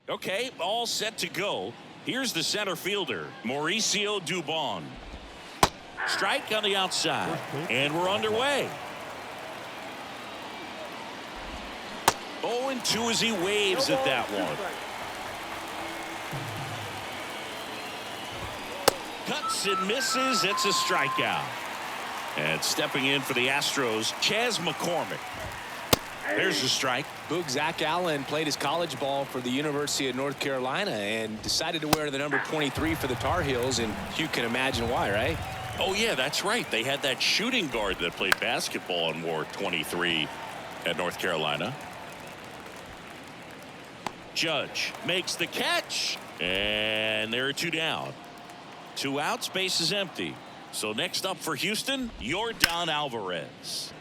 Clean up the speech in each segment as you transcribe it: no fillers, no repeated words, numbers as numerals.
Okay, all set to go. Here's the center fielder, Mauricio Dubon. Strike on the outside, and we're underway. 0-2 as he waves at that one. Cuts and misses. It's a strikeout. And stepping in for the Astros, Chas McCormick. There's the strike. Boog Zach Allen played his college ball for the University of North Carolina and decided to wear the number 23 for the Tar Heels, and you can imagine why, right? Oh, yeah, that's right. They had that shooting guard that played basketball and wore 23 at North Carolina. Judge makes the catch, and there are 2 down. 2 outs, base is empty. So next up for Houston, Yordan Alvarez.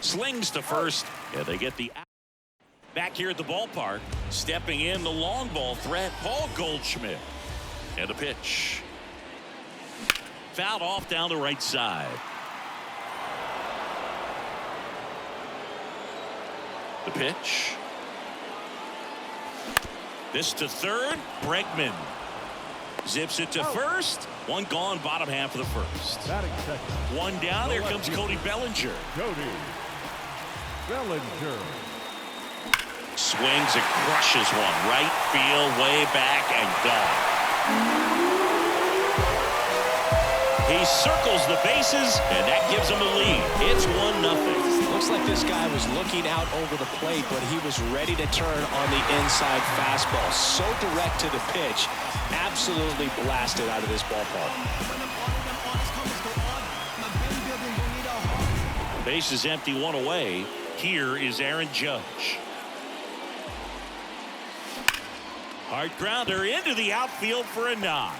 Slings to first, and they get the out. Back here at the ballpark, stepping in the long ball threat, Paul Goldschmidt. And the pitch. Fouled off down the right side. The pitch. This to third, Bregman. Zips it to first. 1 gone, bottom half of the first. 1 down, there comes Cody Bellinger. Swings and crushes one. Right field, way back, and gone. He circles the bases, and that gives him a lead. It's 1-0. Looks like this guy was looking out over the plate, but he was ready to turn on the inside fastball. So direct to the pitch. Absolutely blasted out of this ballpark. Base is empty, 1 away. Here is Aaron Judge. Hard grounder into the outfield for a knock.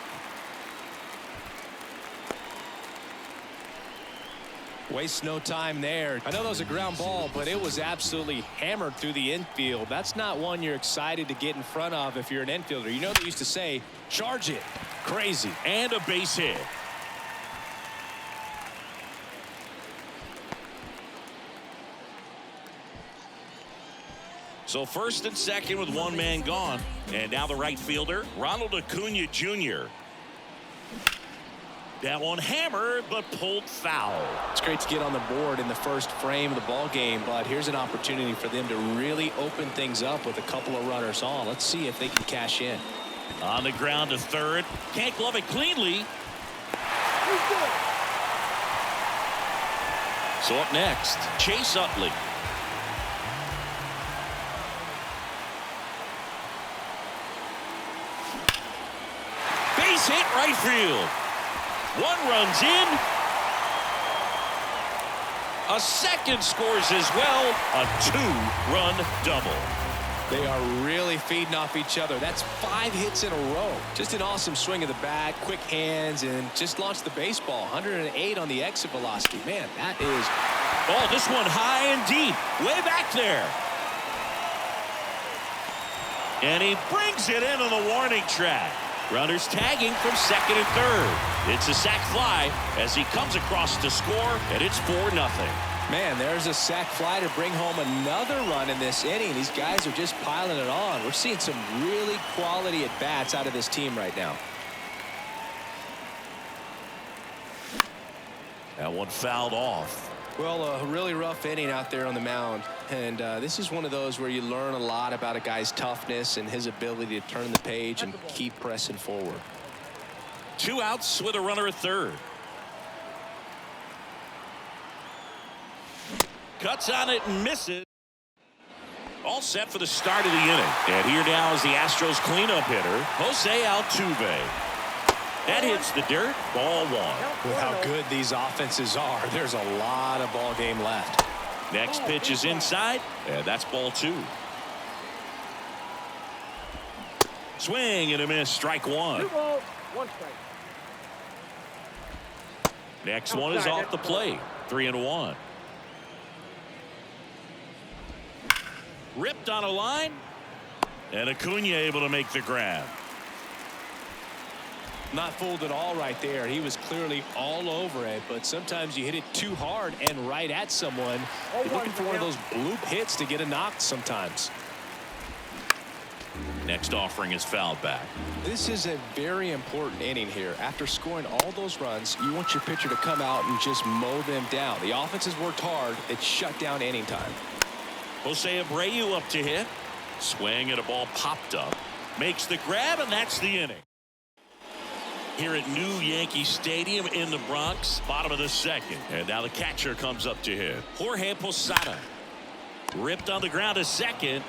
Waste no time there. I know that was a ground ball, but it was absolutely hammered through the infield. That's not one you're excited to get in front of if you're an infielder. You know they used to say, charge it. Crazy. And a base hit. So first and second with 1 man gone. And now the right fielder, Ronald Acuna Jr. That one hammered, but pulled foul. It's great to get on the board in the first frame of the ball game, but here's an opportunity for them to really open things up with a couple of runners on. Let's see if they can cash in. On the ground to third. Can't glove it cleanly. So up next, Chase Utley. Base hit right field. 1 runs in. A second scores as well. A 2-run double. They are really feeding off each other. That's 5 hits in a row. Just an awesome swing of the bat, quick hands, and just launched the baseball. 108 on the exit velocity. Man, that is... Oh, this one high and deep. Way back there. And he brings it into the warning track. Runners tagging from second and third. It's a sac fly as he comes across to score, and it's 4-0. Man, there's a sac fly to bring home another run in this inning. These guys are just piling it on. We're seeing some really quality at-bats out of this team right now. That one fouled off. Well, a really rough inning out there on the mound. And this is one of those where you learn a lot about a guy's toughness and his ability to turn the page and keep pressing forward. 2 outs with a runner at third. Cuts on it and misses. All set for the start of the inning. And here now is the Astros cleanup hitter, Jose Altuve. That hits the dirt. Ball 1. With how good these offenses are, there's a lot of ball game left. Next pitch is inside, and that's ball 2. Swing and a miss, strike 1. 2 balls, 1 strike. Next one is off the plate. 3-1. Ripped on a line, and Acuna able to make the grab. Not fooled at all right there. He was clearly all over it, but sometimes you hit it too hard and right at someone. You're looking for one of those bloop hits to get a knock sometimes. Next offering is fouled back. This is a very important inning here. After scoring all those runs, you want your pitcher to come out and just mow them down. The offense has worked hard. It's shut down inning time. Jose Abreu up to hit. Swing and a ball popped up. Makes the grab, and that's the inning. Here at New Yankee Stadium in the Bronx, bottom of the second. And now the catcher comes up to hit. Jorge Posada. Ripped on the ground to second.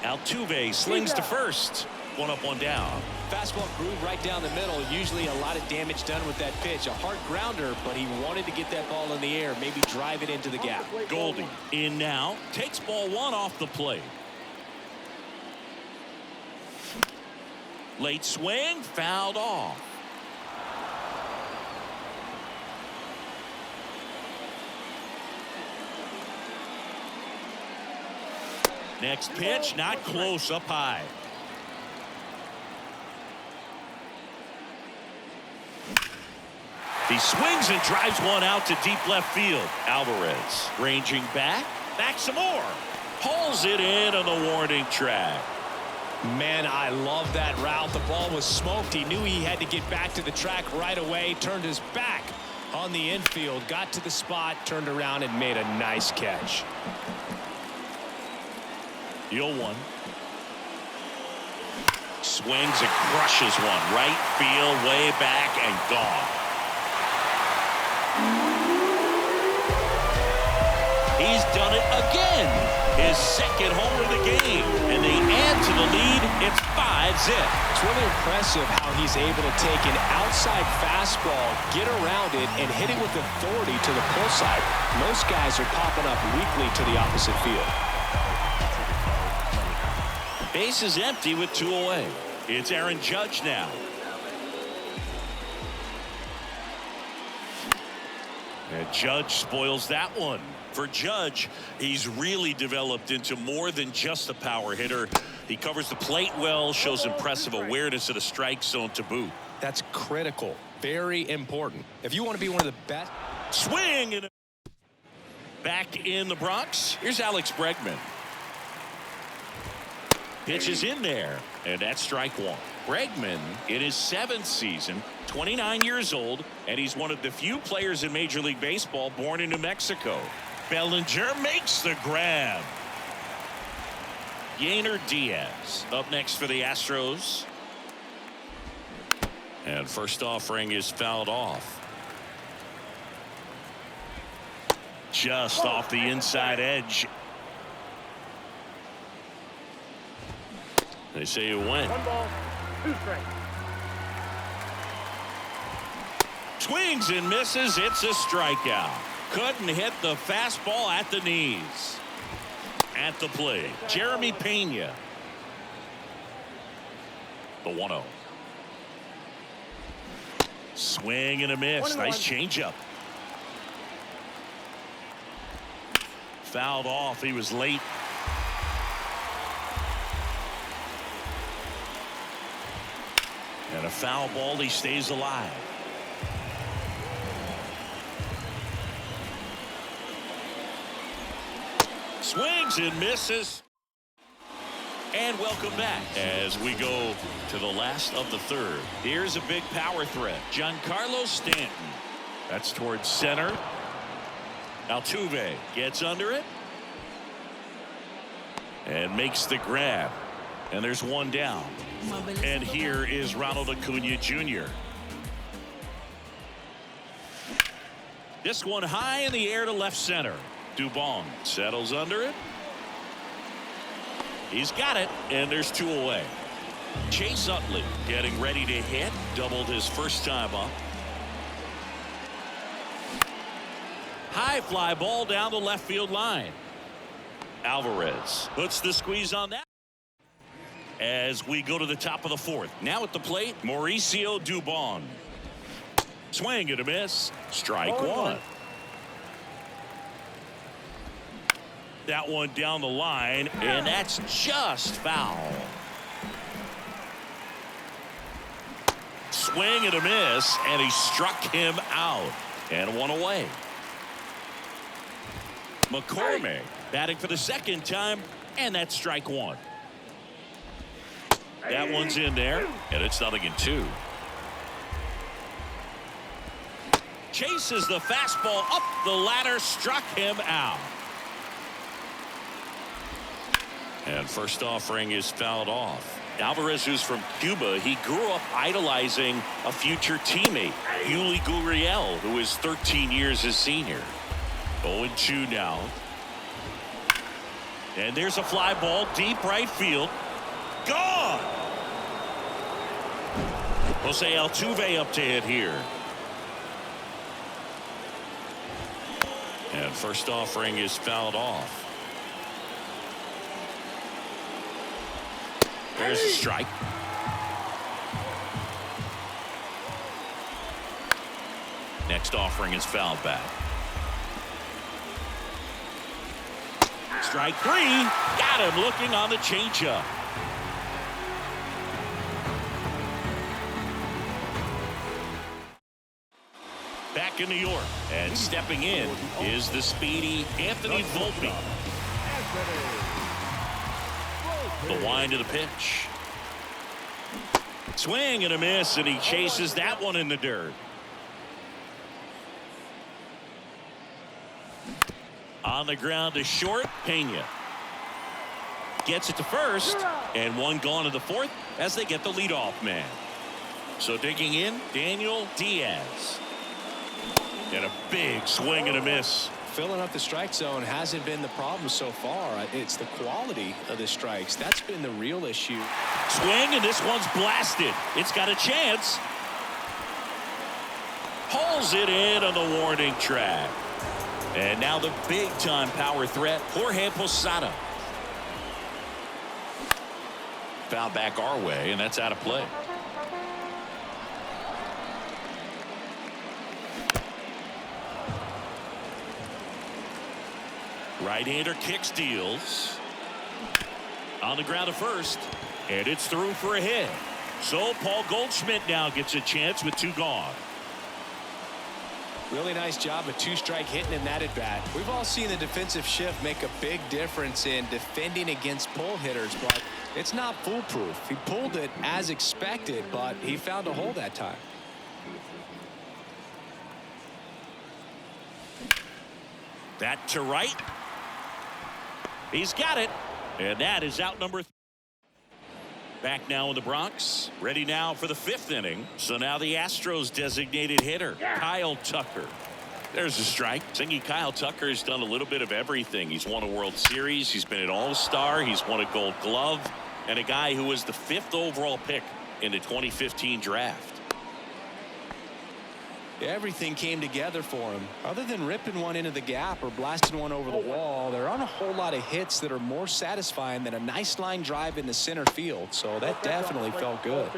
Altuve slings to first. One up, one down. Fastball groove right down the middle. Usually a lot of damage done with that pitch. A hard grounder, but he wanted to get that ball in the air, maybe drive it into the gap. Goldie in now. Takes ball one off the plate. Late swing, fouled off. Next pitch, not close, up high. He swings and drives one out to deep left field. Alvarez ranging back some more. Pulls it in on the warning track. Man, I love that route. The ball was smoked. He knew he had to get back to the track right away. Turned his back on the infield. Got to the spot, turned around, and made a nice catch. 0-1. Swings and crushes one. Right field, way back, and gone. He's done it again. His second home of the game. And they add to the lead. It's 5-zip. It's really impressive how he's able to take an outside fastball, get around it, and hit it with authority to the pull side. Most guys are popping up weakly to the opposite field. Base is empty with 2 away. It's Aaron Judge now. And Judge spoils that one. For Judge, he's really developed into more than just a power hitter. He covers the plate well, shows impressive awareness of the strike zone to boot. That's critical. Very important. If you want to be one of the best. Swing! And back in the Bronx, here's Alex Bregman. Pitch is in there, and that's strike one. Bregman in his 7th season, 29 years old, and he's one of the few players in Major League Baseball born in New Mexico. Bellinger makes the grab. Yainer Diaz up next for the Astros. And first offering is fouled off. Just off the inside edge. They say it went. 1 ball, 2 strikes. Swings and misses. It's a strikeout. Couldn't hit the fastball at the knees. At the plate, Jeremy Pena. The 1-0. Swing and a miss. Nice changeup. Fouled off. He was late. And a foul ball. He stays alive. Swings and misses. And welcome back as we go to the last of the third. Here's a big power threat. Giancarlo Stanton. That's towards center. Altuve gets under it. And makes the grab. And there's one down. And here is Ronald Acuna Jr. This one high in the air to left center. Dubon settles under it. He's got it, and there's 2 away. Chase Utley getting ready to hit. Doubled his first time up. High fly ball down the left field line. Alvarez puts the squeeze on that. As we go to the top of the 4th. Now at the plate, Mauricio Dubon. Swing and a miss. Strike one. That one down the line, and that's just foul. Swing and a miss, and he struck him out. And 1 away. McCormick batting for the 2nd time, and that's strike one. That one's in there, and it's 0-2. Chases the fastball up the ladder, struck him out. And first offering is fouled off. Alvarez, who's from Cuba, he grew up idolizing a future teammate, Yuli Gurriel, who is 13 years his senior. 0-2 now. And there's a fly ball deep right field. Gone! Jose Altuve up to hit here. And first offering is fouled off. There's a strike. Next offering is fouled back. Strike 3. Got him looking on the changeup. Back in New York, and stepping in is the speedy Anthony Volpe. The wind of the pitch. Swing and a miss, and he chases that one in the dirt. On the ground to short, Pena gets it to first, and one gone to the fourth as they get the leadoff man. So digging in, Daniel Diaz. And a big swing and a miss. Filling up the strike zone hasn't been the problem so far. It's the quality of the strikes. That's been the real issue. Swing, and this one's blasted. It's got a chance. Pulls it in on the warning track. And now the big-time power threat, Jorge Posada. Foul back our way, and that's out of play. Right-hander kicks, deals. On the ground to first, and it's through for a hit. So Paul Goldschmidt now gets a chance with 2 gone. Really nice job of 2-strike hitting in that at bat. We've all seen the defensive shift make a big difference in defending against pull hitters, but it's not foolproof. He pulled it as expected, but he found a hole that time. That to right. He's got it, and that is out number 3. Back now in the Bronx, ready now for the 5th inning. So now the Astros designated hitter, Kyle Tucker. There's a strike. Thinking Kyle Tucker has done a little bit of everything. He's won a World Series. He's been an All-Star. He's won a Gold Glove. And a guy who was the 5th overall pick in the 2015 draft. Everything came together for him. Other than ripping one into the gap or blasting one over the wall, there aren't a whole lot of hits that are more satisfying than a nice line drive in the center field. So that definitely felt good.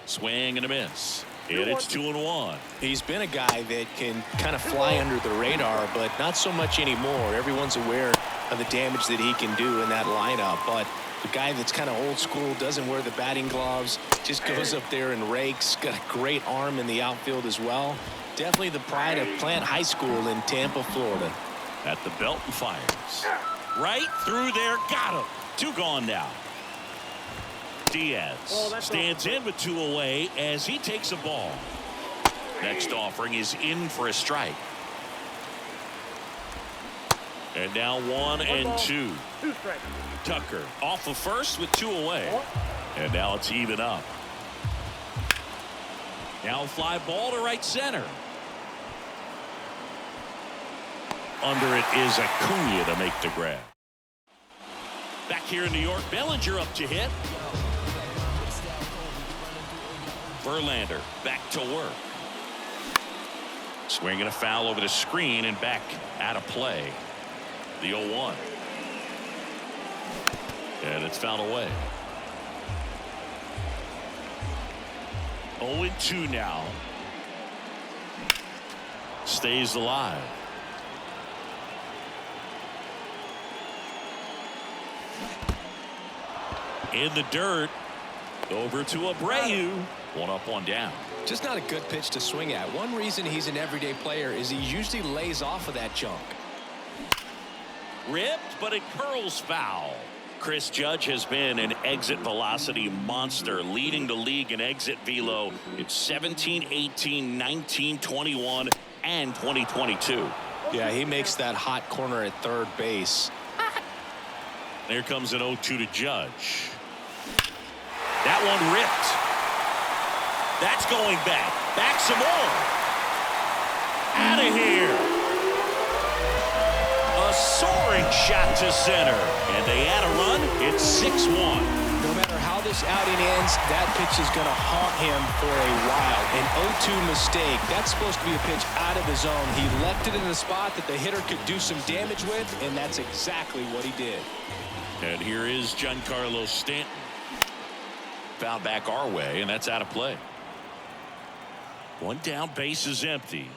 Swing and a miss. And it's 2-1. He's been a guy that can kind of fly under the radar, but not so much anymore. Everyone's aware of the damage that he can do in that lineup. But the guy that's kind of old school, doesn't wear the batting gloves, just goes up there and rakes. Got a great arm in the outfield as well. Definitely the pride of Plant High School in Tampa, Florida. At the belt and fires. Right through there. Got him. 2 gone now. Diaz stands in with 2 away as he takes a ball. Next offering is in for a strike. And now 1-2. Tucker off of first with 2 away. And now it's even up. Now fly ball to right center. Under it is Acuna to make the grab. Back here in New York, Bellinger up to hit. Verlander back to work. Swinging a foul over the screen and back out of play. The 0-1. And it's fouled away. 0-2 now. Stays alive. In the dirt. Over to Abreu. 1 up, 1 down. Just not a good pitch to swing at. One reason he's an everyday player is he usually lays off of that junk. Ripped, but it curls foul. Chris Judge has been an exit velocity monster, leading the league in exit velo in 17, 18, 19, 21, and 2022. Yeah, he makes that hot corner at third base. There comes an 0-2 to Judge. That one ripped. That's going back. Back some more. Out of here. A soaring shot to center. And they add a run. It's 6-1. No matter how this outing ends, that pitch is going to haunt him for a while. An 0-2 mistake. That's supposed to be a pitch out of the zone. He left it in the spot that the hitter could do some damage with, and that's exactly what he did. And here is Giancarlo Stanton. Foul back our way, and that's out of play. One down, base is empty.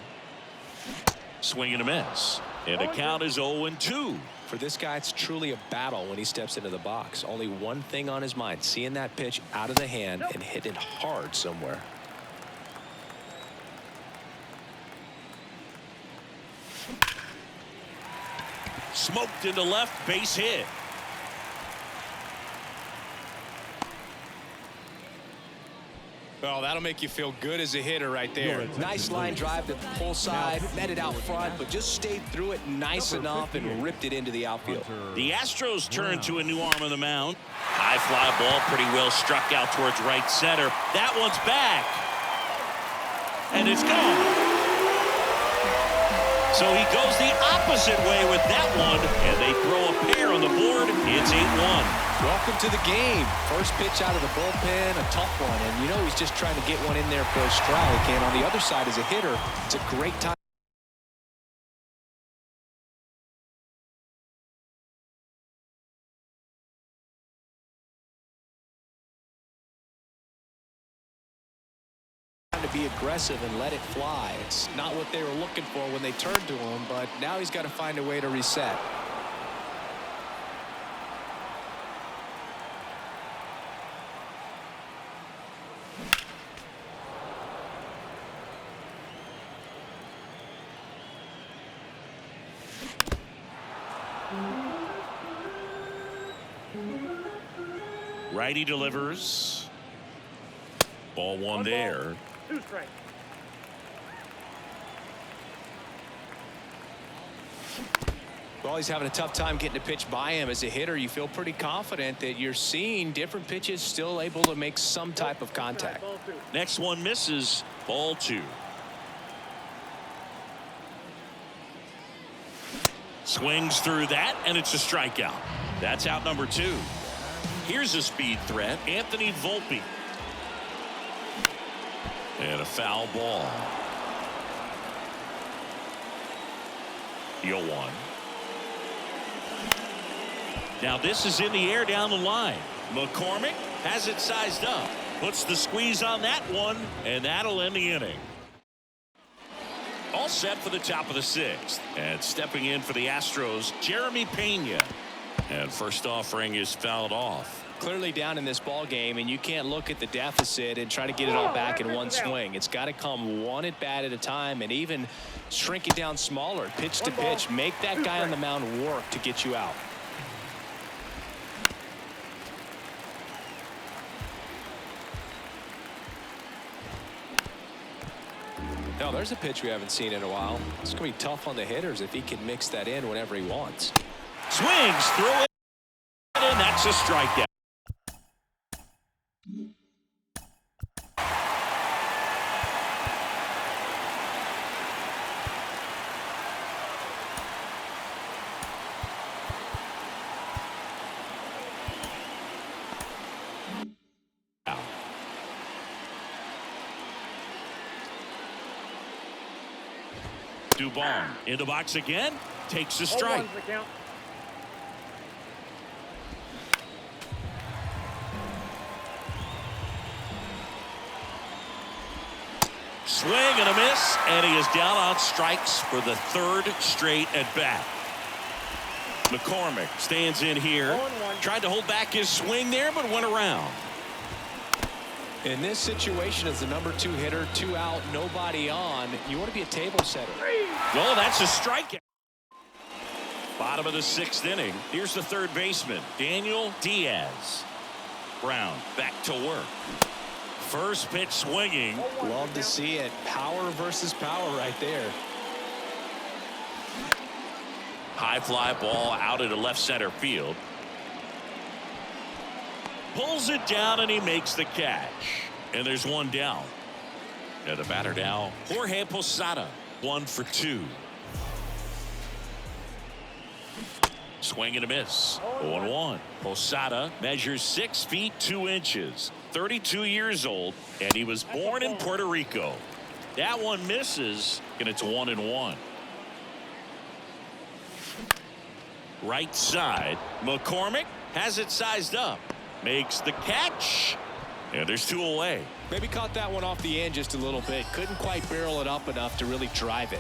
Swing and a miss. And the count is 0-2. For this guy, it's truly a battle when he steps into the box. Only one thing on his mind, seeing that pitch out of the hand and hit it hard somewhere. Smoked into left, base hit. Well, that'll make you feel good as a hitter right there. Nice line drive to the pull side, met it out front, but just stayed through it nice enough and ripped it into the outfield. The Astros turn to a new arm on the mound. High fly ball, pretty well struck out towards right center. That one's back. And it's gone. So he goes the opposite way with that one, and they throw a pair on the board. It's 8-1. Welcome to the game. First pitch out of the bullpen, a tough one, and you know he's just trying to get one in there for a strike. And on the other side, as a hitter, it's a great time. To be aggressive and let it fly. It's not what they were looking for when they turned to him, but now he's got to find a way to reset. Righty delivers. Ball one there. 2 strikes. Well, he's having a tough time getting a pitch by him. As a hitter, you feel pretty confident that you're seeing different pitches still able to make some type of contact. Ball 2. Next one misses. Ball 2. Swings through that, and it's a strikeout. That's out number 2. Here's a speed threat, Anthony Volpe. And a foul ball. 0-1. Now this is in the air down the line. McCormick has it sized up. Puts the squeeze on that one, and that'll end the inning. All set for the top of the 6th. And stepping in for the Astros, Jeremy Pena. And first offering is fouled off. Clearly down in this ball game, and you can't look at the deficit and try to get it all back in one swing. It's got to come one at bat at a time, and even shrink it down smaller, pitch to pitch. Make that guy on the mound work to get you out. Now there's a pitch we haven't seen in a while. It's going to be tough on the hitters if he can mix that in whenever he wants. Swings through it, and that's a strikeout. Dubon in the box again, takes a strike. 0-1's the count. Swing and a miss, and he is down on strikes for the 3rd straight at bat. McCormick stands in here, 0-1. tried to hold back his swing there, but went around. In this situation, as the number 2 hitter, 2 out, nobody on, you want to be a table setter. Well, that's a strikeout. Bottom of the 6th inning. Here's the third baseman, Daniel Diaz. Brown back to work. First pitch swinging. Love to see it. Power versus power right there. High fly ball out into left center field. Pulls it down and he makes the catch. And there's one down. And the batter now, Jorge Posada, 1 for 2. Swing and a miss. 0-1. Posada measures 6 feet 2 inches, 32 years old, and he was born in Puerto Rico. That one misses, and it's 1-1. Right side, McCormick has it sized up, makes the catch, and there's 2 away. Maybe caught that one off the end just a little bit. Couldn't quite barrel it up enough to really drive it.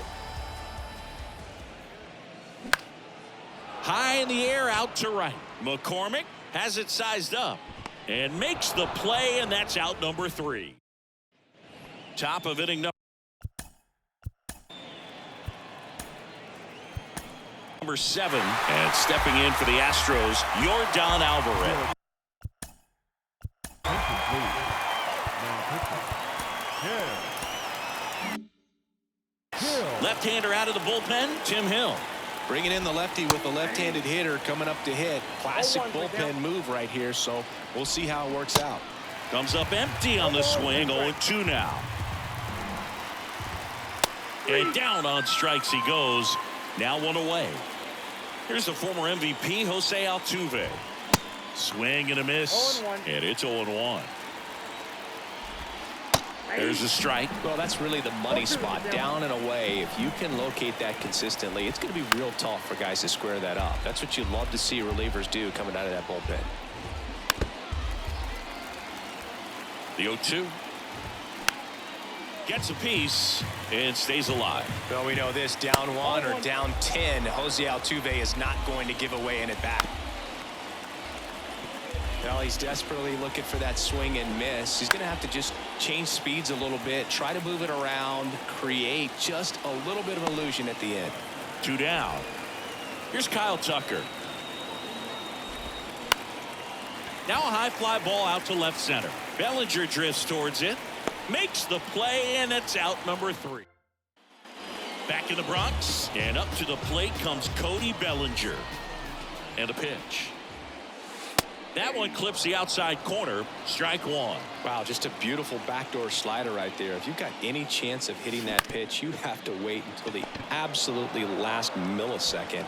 High in the air out to right. McCormick has it sized up and makes the play, and that's out number 3. Top of inning number 7, and stepping in for the Astros, Yordan Alvarez. Left-hander out of the bullpen, Tim Hill. Bringing in the lefty with the left-handed hitter coming up to hit. Classic bullpen move right here, so we'll see how it works out. Comes up empty on the swing, 0-2 now. And down on strikes he goes. Now 1 away. Here's the former MVP, Jose Altuve. Swing and a miss, and it's 0-1. There's a strike. Well, that's really the money spot, down and away. If you can locate that consistently, it's going to be real tough for guys to square that up. That's what you'd love to see relievers do coming out of that bullpen. The 0-2. Gets a piece and stays alive. Well, we know this, down 1 or down 10, Jose Altuve is not going to give away an at-bat. Well, he's desperately looking for that swing and miss. He's going to have to just change speeds a little bit, try to move it around, create just a little bit of illusion at the end. 2 down. Here's Kyle Tucker. Now a high fly ball out to left center. Bellinger drifts towards it, makes the play, and it's out number 3. Back in the Bronx, and up to the plate comes Cody Bellinger. And a pitch. That one clips the outside corner. Strike 1. Wow, just a beautiful backdoor slider right there. If you've got any chance of hitting that pitch, you have to wait until the absolutely last millisecond.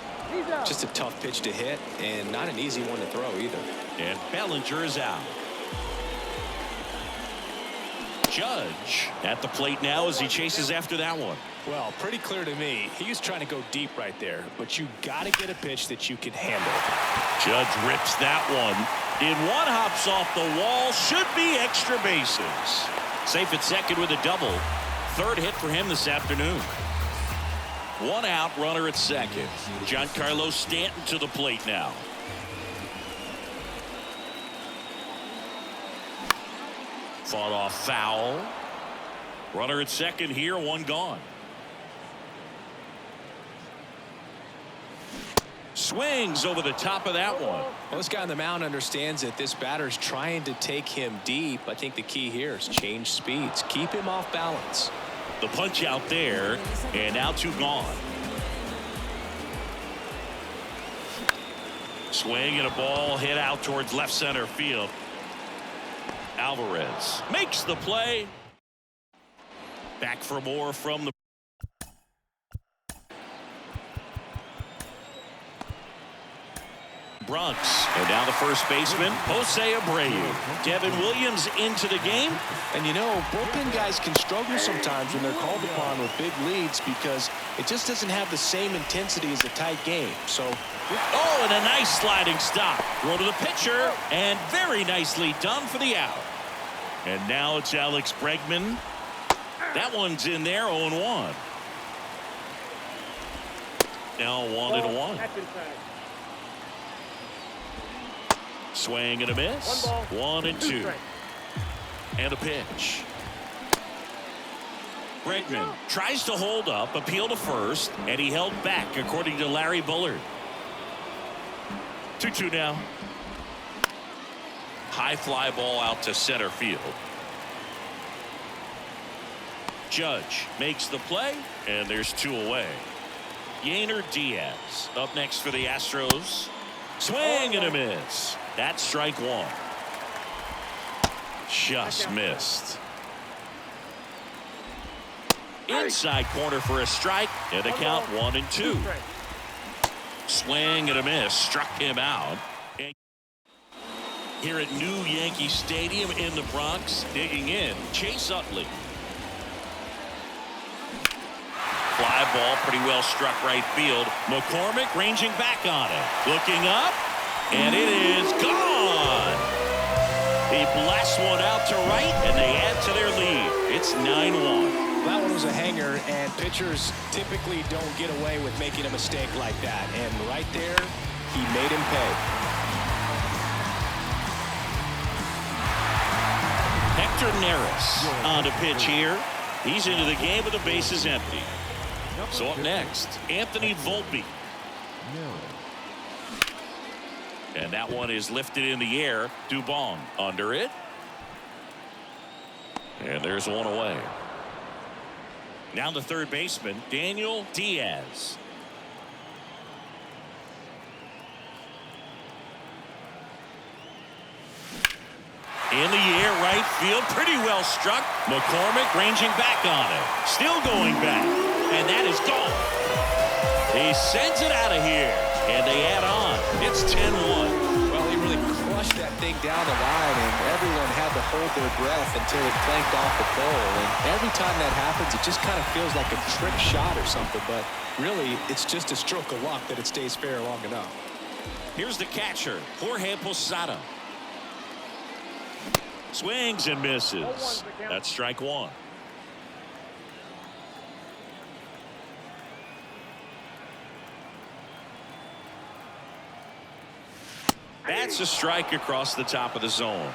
Just a tough pitch to hit, and not an easy one to throw either. And Bellinger is out. Judge at the plate now as he chases after that one. Well, pretty clear to me. He was trying to go deep right there, but you got to get a pitch that you can handle. Judge rips that one. In one, hops off the wall. Should be extra bases. Safe at second with a double. Third hit for him this afternoon. 1 out, runner at second. Giancarlo Stanton to the plate now. Fought off foul. Runner at second here, 1 gone. Swings over the top of that one. Well, this guy on the mound understands that this batter's trying to take him deep. I think the key here is change speeds. Keep him off balance. The punch out there, and now 2 gone. Swing and a ball hit out towards left center field. Alvarez makes the play. Back for more from the Bronx. And now the first baseman, Jose Abreu. Devin Williams into the game. And you know, bullpen guys can struggle sometimes when they're called upon with big leads because it just doesn't have the same intensity as a tight game. So, oh, and a nice sliding stop. Throw to the pitcher, and very nicely done for the out. And now it's Alex Bregman. That one's in there, 0-1. Now 1-1. Swing and a miss. 1-2. And a pitch. Bregman tries to hold up, appeal to first, and he held back according to Larry Bullard. 2-2 now. High fly ball out to center field. Judge makes the play, and there's 2 away. Yainer Diaz up next for the Astros. Swing and a miss. That's strike 1. Just missed. Inside corner for a strike, and the count 1-2. Swing and a miss, struck him out. And here at New Yankee Stadium in the Bronx, digging in, Chase Utley. Fly ball pretty well struck right field. McCormick ranging back on it. Looking up, and it is gone. He blasts one out to right, and they add to their lead. It's 9-1. That one was a hanger, and pitchers typically don't get away with making a mistake like that. And right there, he made him pay. Hector Neris on to pitch here. He's into the game with the bases empty. So up next, Anthony Volpe. And that one is lifted in the air. Dubon under it. And there's one away. Now the third baseman, Daniel Diaz. In the air, right field, pretty well struck. McCormick ranging back on it. Still going back. And that is gone. He sends it out of here. And they add on. It's 10-1. Well, he really crushed that thing down the line, and everyone had to hold their breath until it clanked off the pole. And every time that happens, it just kind of feels like a trick shot or something. But really, it's just a stroke of luck that it stays fair long enough. Here's the catcher, Jorge Posada. Swings and misses. That's strike 1. That's a strike across the top of the zone.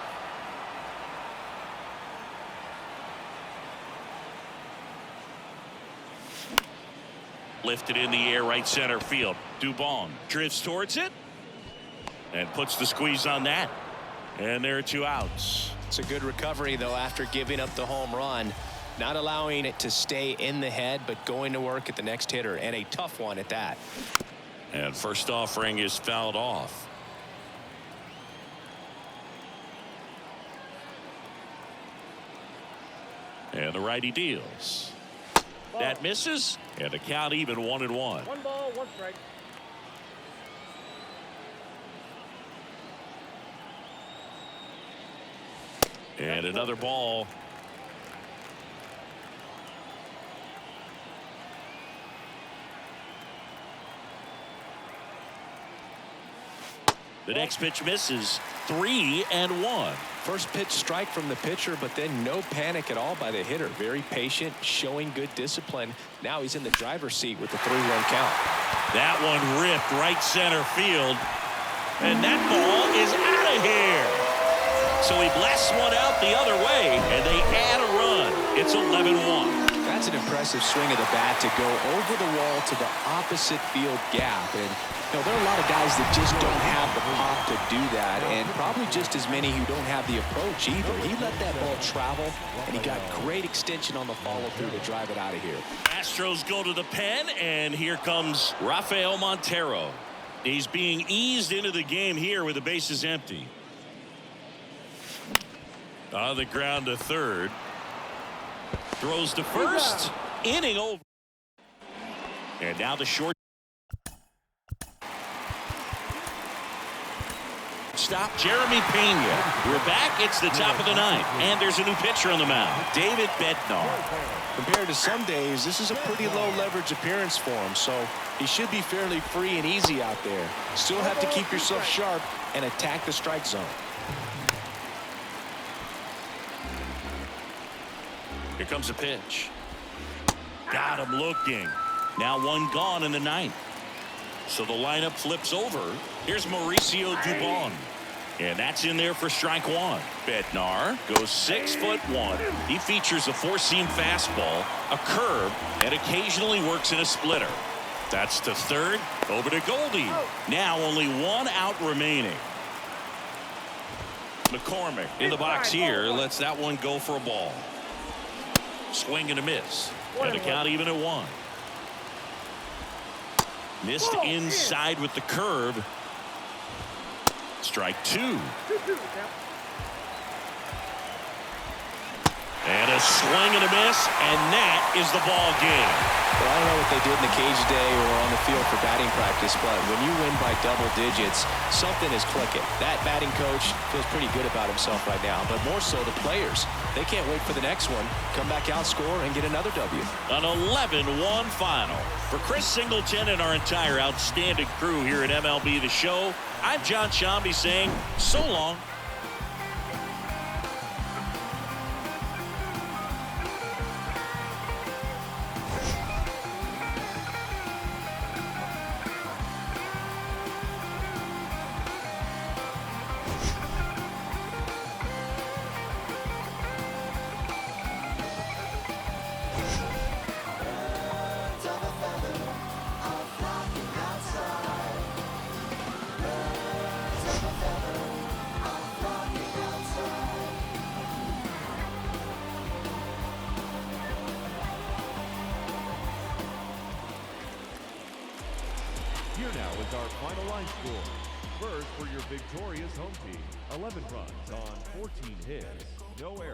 Lifted in the air, right center field. Dubon drifts towards it and puts the squeeze on that. And there are 2 outs. It's a good recovery, though, after giving up the home run. Not allowing it to stay in the head, but going to work at the next hitter, and a tough one at that. And first offering is fouled off. And the righty deals. That misses, and the count even 1-1. 1 ball, 1 strike. And another ball. The next pitch misses. 3-1. First pitch strike from the pitcher, but then no panic at all by the hitter. Very patient, showing good discipline. Now he's in the driver's seat with the 3-1 count. That one ripped right center field. And that ball is out of here. So he blasts one out the other way, and they add a run. It's 11-1. That's an impressive swing of the bat to go over the wall to the opposite field gap. And there are a lot of guys that just don't have the pop to do that, and probably just as many who don't have the approach either. He let that ball travel, and he got great extension on the follow-through to drive it out of here. Astros go to the pen, and here comes Rafael Montero. He's being eased into the game here with the bases empty. On the ground to third. Throws to first. Inning over. And now the short. Stop Jeremy Pena. We're back. It's the top of the 9th. And there's a new pitcher on the mound. David Bednar. Compared to some days, this is a pretty low leverage appearance for him, so he should be fairly free and easy out there. Still have to keep yourself sharp and attack the strike zone. Here comes a pitch. Got him looking. Now one gone in the 9th. So the lineup flips over. Here's Mauricio Dubon. And that's in there for strike 1. Bednar goes 6'1". He features a 4-seam fastball, a curve, and occasionally works in a splitter. That's to third. Over to Goldie. Now only one out remaining. McCormick in the box here. Lets that one go for a ball. Swing and a miss. And the count even at 1. Missed inside with the curve. Strike 2. And a swing and a miss, and that is the ball game. Well, I don't know what they did in the cage today or on the field for batting practice, but when you win by double digits, something is clicking. That batting coach feels pretty good about himself right now, but more so the players. They can't wait for the next one. Come back out, score, and get another W. An 11-1 final. For Chris Singleton and our entire outstanding crew here at MLB The Show, I'm John Shambi saying so long. Here now is our final line score. First for your victorious home team, 11 runs on 14 hits, no errors.